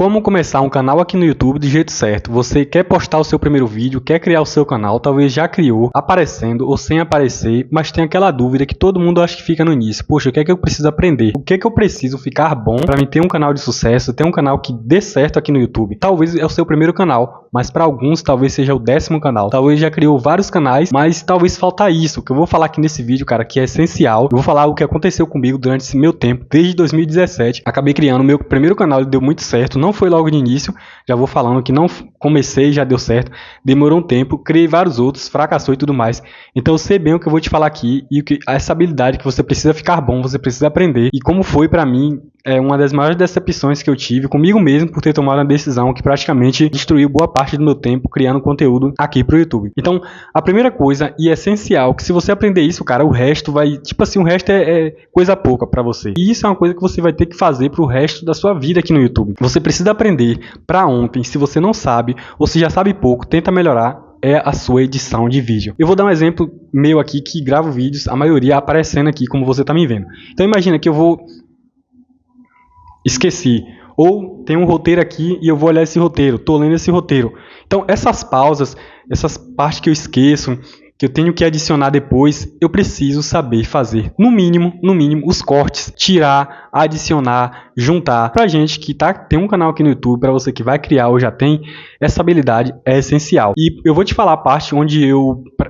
Como começar um canal aqui no YouTube do jeito certo. Você quer postar o seu primeiro vídeo, quer criar o seu canal, talvez já criou, aparecendo ou sem aparecer, mas tem aquela dúvida que todo mundo acha que fica no início. Poxa, o que é que eu preciso aprender? O que é que eu preciso ficar bom para mim ter um canal de sucesso, ter um canal que dê certo aqui no YouTube? Talvez é o seu primeiro canal, mas para alguns talvez seja o 10º canal. Talvez já criou vários canais, mas talvez falta isso, que eu vou falar aqui nesse vídeo, cara, que é essencial. Eu vou falar o que aconteceu comigo durante esse meu tempo, desde 2017. Acabei criando o meu primeiro canal, ele deu muito certo, não foi logo de início, já vou falando que não comecei, já deu certo, demorou um tempo, criei vários outros, fracassou e tudo mais. Então eu sei bem o que eu vou te falar aqui e essa habilidade que você precisa ficar bom, você precisa aprender. E como foi pra mim, é uma das maiores decepções que eu tive comigo mesmo por ter tomado uma decisão que praticamente destruiu boa parte do meu tempo criando conteúdo aqui pro YouTube. Então, a primeira coisa e essencial, que se você aprender isso, cara, o resto vai, tipo assim, o resto é coisa pouca pra você. E isso é uma coisa que você vai ter que fazer pro resto da sua vida aqui no YouTube. Você precisa aprender pra ontem. Se você não sabe, ou se já sabe pouco, tenta melhorar. É a sua edição de vídeo. Eu vou dar um exemplo meu aqui que gravo vídeos, a maioria aparecendo aqui como você tá me vendo. Então imagina que eu vou esqueci, ou tem um roteiro aqui e eu vou olhar esse roteiro, tô lendo esse roteiro. Então essas pausas, essas partes que eu esqueço, que eu tenho que adicionar depois, eu preciso saber fazer, no mínimo, os cortes, tirar, adicionar, juntar. Pra gente que tem um canal aqui no YouTube, pra você que vai criar ou já tem, essa habilidade é essencial. E eu vou te falar a parte onde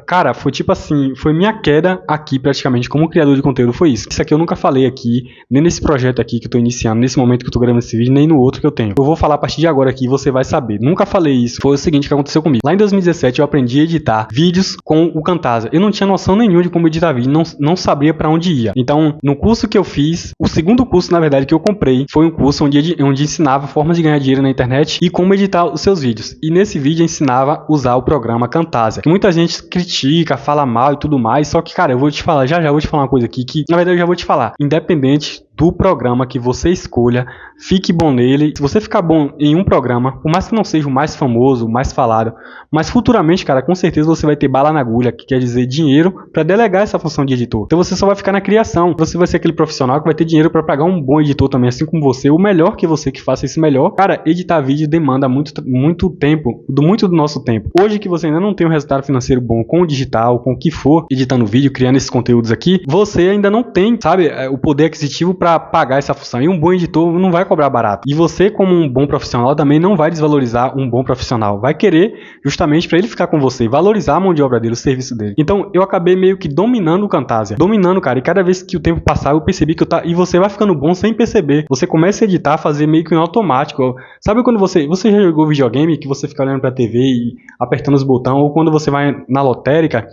cara, foi tipo assim, foi minha queda aqui praticamente como criador de conteúdo, foi isso. Isso aqui eu nunca falei aqui, nem nesse projeto aqui que eu tô iniciando, nesse momento que eu tô gravando esse vídeo, nem no outro que eu tenho. Eu vou falar a partir de agora aqui e você vai saber. Nunca falei isso. Foi o seguinte que aconteceu comigo. Lá em 2017 eu aprendi a editar vídeos com o Camtasia. Eu não tinha noção nenhuma de como editar vídeo, não sabia pra onde ia. Então, no curso que eu fiz, o segundo curso, na verdade, que eu comprei, foi um curso onde ensinava formas de ganhar dinheiro na internet e como editar os seus vídeos. E nesse vídeo ensinava a usar o programa Camtasia, que muita gente critica, fala mal e tudo mais, só que, cara, eu vou te falar, já vou te falar uma coisa aqui que, na verdade, eu já vou te falar. Independente do programa que você escolha, fique bom nele. Se você ficar bom em um programa, por mais que não seja o mais famoso, o mais falado, mas futuramente, cara, com certeza você vai ter bala na agulha, que quer dizer dinheiro para delegar essa função de editor. Então você só vai ficar na criação. Você vai ser aquele profissional que vai ter dinheiro para pagar um bom editor também, assim como você, o melhor que você que faça isso melhor. Cara, editar vídeo demanda muito tempo, muito do nosso tempo. Hoje que você ainda não tem um resultado financeiro bom com o digital, com o que for, editando vídeo, criando esses conteúdos aqui, você ainda não tem, sabe, o poder aquisitivo para pagar essa função. E um bom editor não vai cobrar barato. E você, como um bom profissional, também não vai desvalorizar um bom profissional. Vai querer justamente para ele ficar com você, valorizar a mão de obra dele, o serviço dele. Então, eu acabei meio que dominando o Camtasia. Dominando, cara. E cada vez que o tempo passava, eu percebi que e você vai ficando bom sem perceber. Você começa a editar, fazer meio que no automático. Sabe quando você já jogou videogame, que você fica olhando pra TV e apertando os botões, ou quando você vai na lotérica,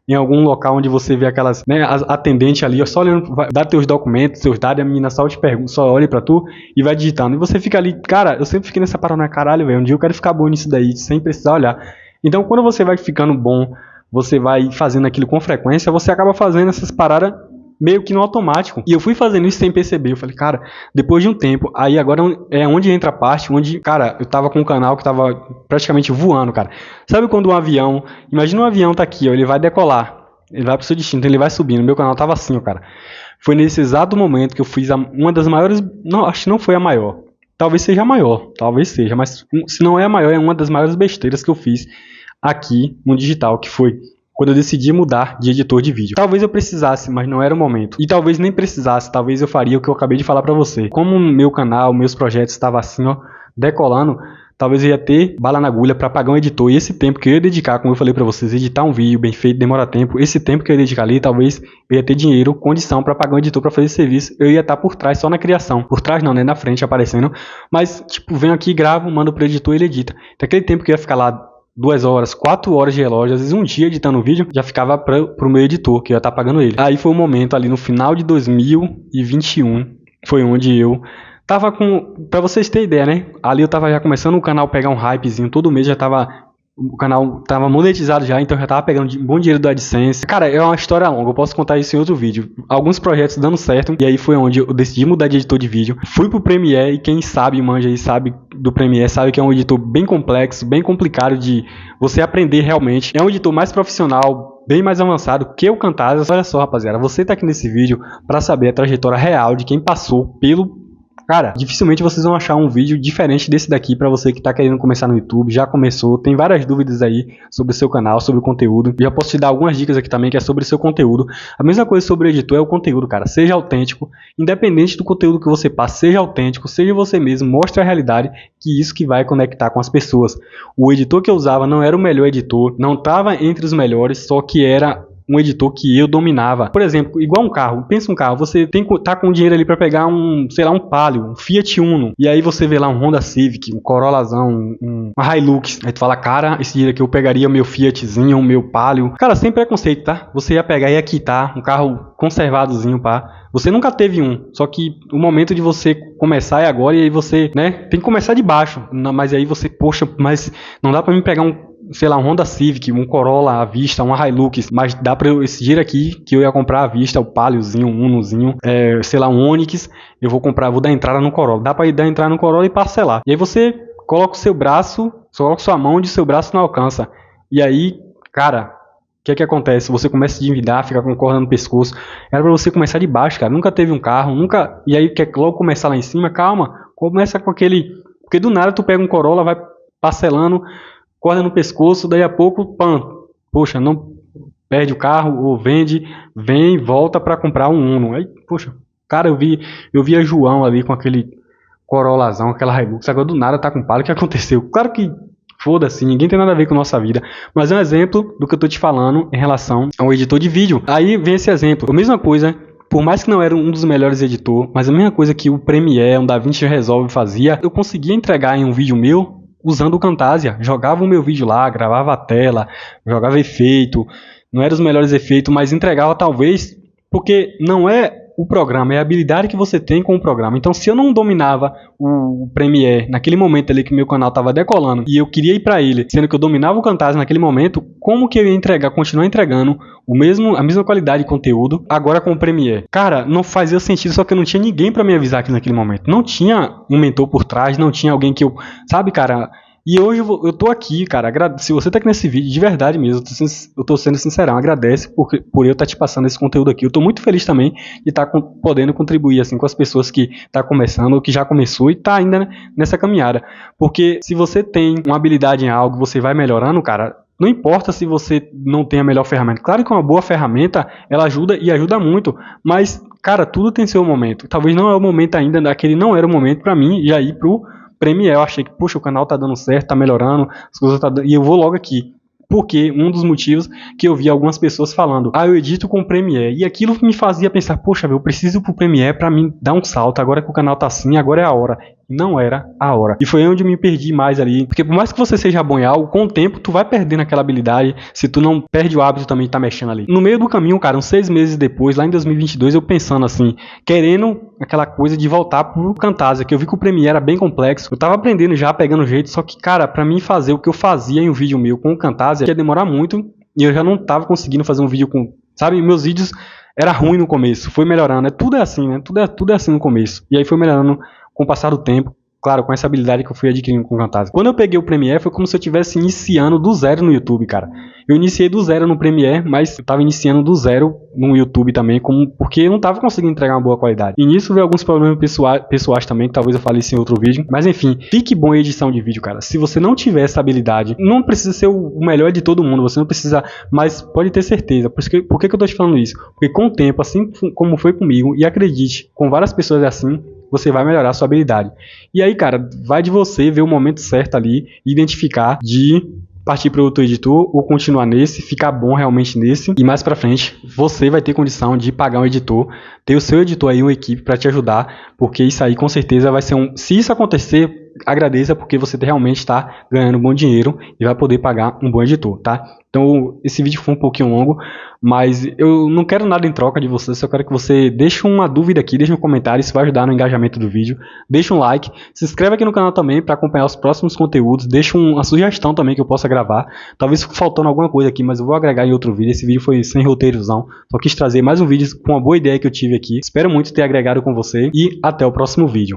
em algum local onde você vê aquelas, né, atendente ali, só olhando, dá teus documentos, seus dados, a menina só te pergunta, só olha pra tu e vai digitando. E você fica ali, cara, eu sempre fiquei nessa parada, caralho, velho, um dia eu quero ficar bom nisso daí, sem precisar olhar. Então, quando você vai ficando bom, você vai fazendo aquilo com frequência, você acaba fazendo essas paradas meio que no automático. E eu fui fazendo isso sem perceber. Eu falei, cara, depois de um tempo, aí agora é onde entra a parte onde, cara, eu tava com um canal que tava praticamente voando, cara. Sabe quando um avião, imagina um avião tá aqui, ó, ele vai decolar, ele vai pro seu destino, então ele vai subindo. Meu canal tava assim, ó, cara. Foi nesse exato momento que eu fiz uma das maiores, não, acho que não foi a maior. Talvez seja a maior, talvez seja, mas se não é a maior, é uma das maiores besteiras que eu fiz aqui no digital, que foi quando eu decidi mudar de editor de vídeo. Talvez eu precisasse, mas não era o momento. E talvez nem precisasse, talvez eu faria o que eu acabei de falar pra você. Como o meu canal, meus projetos estavam assim, ó, decolando, talvez eu ia ter bala na agulha pra pagar um editor. E esse tempo que eu ia dedicar, como eu falei pra vocês, editar um vídeo bem feito demora tempo. Esse tempo que eu ia dedicar ali, talvez eu ia ter dinheiro, condição pra pagar um editor pra fazer esse serviço. Eu ia estar por trás, só na criação. Por trás não, né? Na frente aparecendo. Mas, tipo, venho aqui, gravo, mando pro editor e ele edita. Então aquele tempo que eu ia ficar lá 2 horas, 4 horas de relógio, às vezes um dia editando um vídeo, já ficava pro meu editor, que eu ia estar pagando ele. Aí foi o momento ali no final de 2021, foi onde eu tava pra vocês terem ideia, né? Ali eu tava já começando o canal a pegar um hypezinho, todo mês já tava, o canal tava monetizado já, então eu já tava pegando um bom dinheiro do AdSense. Cara, é uma história longa, eu posso contar isso em outro vídeo. Alguns projetos dando certo, e aí foi onde eu decidi mudar de editor de vídeo. Fui pro Premiere, e quem sabe, manja aí, sabe do Premiere, sabe que é um editor bem complexo, bem complicado de você aprender realmente. É um editor mais profissional, bem mais avançado que o Camtasia. Olha só, rapaziada, você tá aqui nesse vídeo pra saber a trajetória real de quem passou pelo Cara, dificilmente vocês vão achar um vídeo diferente desse daqui pra você que tá querendo começar no YouTube, já começou, tem várias dúvidas aí sobre o seu canal, sobre o conteúdo. E já posso te dar algumas dicas aqui também que é sobre o seu conteúdo. A mesma coisa sobre o editor é o conteúdo, cara. Seja autêntico, independente do conteúdo que você passa, seja autêntico, seja você mesmo, mostre a realidade, que isso que vai conectar com as pessoas. O editor que eu usava não era o melhor editor, não estava entre os melhores, só que era um editor que eu dominava. Por exemplo, igual um carro. Pensa um carro, você tá com dinheiro ali para pegar um, sei lá, um Palio, um Fiat Uno. E aí você vê lá um Honda Civic, um Corolazão, uma Hilux. Aí tu fala, cara, esse dinheiro aqui eu pegaria o meu Fiatzinho, o meu Palio. Cara, sem preconceito, tá? Você ia pegar e ia quitar um carro conservadozinho, pá. Você nunca teve um, só que o momento de você começar é agora, e aí você, né, tem que começar de baixo. Mas aí você, poxa, mas não dá pra mim pegar sei lá, um Honda Civic, um Corolla à vista, uma Hilux, mas dá pra esse dinheiro aqui que eu ia comprar à vista, o Paliozinho, um Unozinho, sei lá, um Onix, eu vou comprar, vou dar entrada no Corolla. Dá pra ir dar entrada no Corolla e parcelar. E aí você coloca o seu braço, coloca sua mão onde o seu braço não alcança. E aí, cara, o que acontece? Você começa a endividar, fica com corda no pescoço. Era pra você começar de baixo, cara. Nunca teve um carro, nunca. E aí quer logo começar lá em cima, calma. Começa com aquele. Porque do nada tu pega um Corolla, vai parcelando, corda no pescoço, daí a pouco, pam, poxa, não perde o carro ou vende, vem, volta pra comprar um Uno. Aí, poxa, cara, eu via João ali com aquele Corolazão, aquela Hilux, agora do nada tá com Palio. O que aconteceu? Claro que foda-se, ninguém tem nada a ver com a nossa vida. Mas é um exemplo do que eu tô te falando em relação ao editor de vídeo. Aí vem esse exemplo. A mesma coisa, por mais que não era um dos melhores editores, mas a mesma coisa que o Premiere, um DaVinci Resolve fazia, eu conseguia entregar em um vídeo meu usando o Camtasia. Jogava o meu vídeo lá, gravava a tela, jogava efeito. Não eram os melhores efeitos, mas entregava talvez, porque não é o programa, é a habilidade que você tem com o programa. Então, se eu não dominava o Premiere naquele momento ali que meu canal estava decolando e eu queria ir para ele, sendo que eu dominava o Camtasia naquele momento, como que eu ia continuar entregando a mesma qualidade de conteúdo agora com o Premiere? Cara, não fazia sentido, só que eu não tinha ninguém para me avisar aqui naquele momento. Não tinha um mentor por trás, não tinha alguém que sabe, cara. E hoje eu tô aqui, cara. Se você tá aqui nesse vídeo, de verdade mesmo, eu tô sendo sincerão, agradece por eu estar te passando esse conteúdo aqui. Eu tô muito feliz também de estar podendo contribuir assim com as pessoas que tá começando ou que já começou e tá ainda nessa caminhada. Porque se você tem uma habilidade em algo, você vai melhorando, cara. Não importa se você não tem a melhor ferramenta. Claro que uma boa ferramenta, ela ajuda e ajuda muito, mas, cara, tudo tem seu momento. Talvez não é o momento ainda, aquele não era o momento pra mim já ir pro Premiere. Eu achei que, puxa, o canal tá dando certo, tá melhorando, as coisas tá dando, e eu vou logo aqui. Porque um dos motivos que eu vi algumas pessoas falando, eu edito com o Premiere, e aquilo me fazia pensar, poxa, eu preciso pro Premiere pra mim dar um salto, agora que o canal tá assim, agora é a hora. Não era a hora. E foi onde eu me perdi mais ali. Porque por mais que você seja bom em algo, com o tempo tu vai perdendo aquela habilidade, se tu não perde o hábito também de tá mexendo ali. No meio do caminho, cara, uns 6 meses depois, lá em 2022, eu pensando assim, querendo aquela coisa de voltar pro Camtasia, que eu vi que o Premiere era bem complexo. Eu tava aprendendo já, pegando jeito, só que, cara, pra mim fazer o que eu fazia em um vídeo meu com o Camtasia ia demorar muito, e eu já não tava conseguindo fazer um vídeo com, sabe, meus vídeos era ruim no começo, foi melhorando, tudo é assim, né, tudo é assim no começo, e aí foi melhorando com o passar do tempo, claro, com essa habilidade que eu fui adquirindo com o Camtasia. Quando eu peguei o Premiere, foi como se eu estivesse iniciando do zero no YouTube, cara. Eu iniciei do zero no Premiere, mas eu estava iniciando do zero no YouTube também, porque eu não estava conseguindo entregar uma boa qualidade. E nisso veio alguns problemas pessoais também, que talvez eu fale isso em outro vídeo. Mas enfim, fique bom em edição de vídeo, cara. Se você não tiver essa habilidade, não precisa ser o melhor de todo mundo, você não precisa, mas pode ter certeza. Por que eu tô te falando isso? Porque com o tempo, assim como foi comigo, e acredite, com várias pessoas é assim, você vai melhorar a sua habilidade. E aí, cara, vai de você ver o momento certo ali, identificar de partir para outro editor ou continuar nesse, ficar bom realmente nesse, e mais para frente você vai ter condição de pagar um editor, ter o seu editor aí, uma equipe para te ajudar, porque isso aí com certeza vai ser se isso acontecer, agradeça, porque você realmente está ganhando um bom dinheiro e vai poder pagar um bom editor, tá? Então esse vídeo foi um pouquinho longo, mas eu não quero nada em troca de você, só quero que você deixe uma dúvida aqui, deixe um comentário, isso vai ajudar no engajamento do vídeo, deixa um like, se inscreve aqui no canal também para acompanhar os próximos conteúdos, deixa uma sugestão também que eu possa gravar, talvez faltando alguma coisa aqui, mas eu vou agregar em outro vídeo. Esse vídeo foi sem roteirozão, só quis trazer mais um vídeo com uma boa ideia que eu tive aqui, espero muito ter agregado com você e até o próximo vídeo.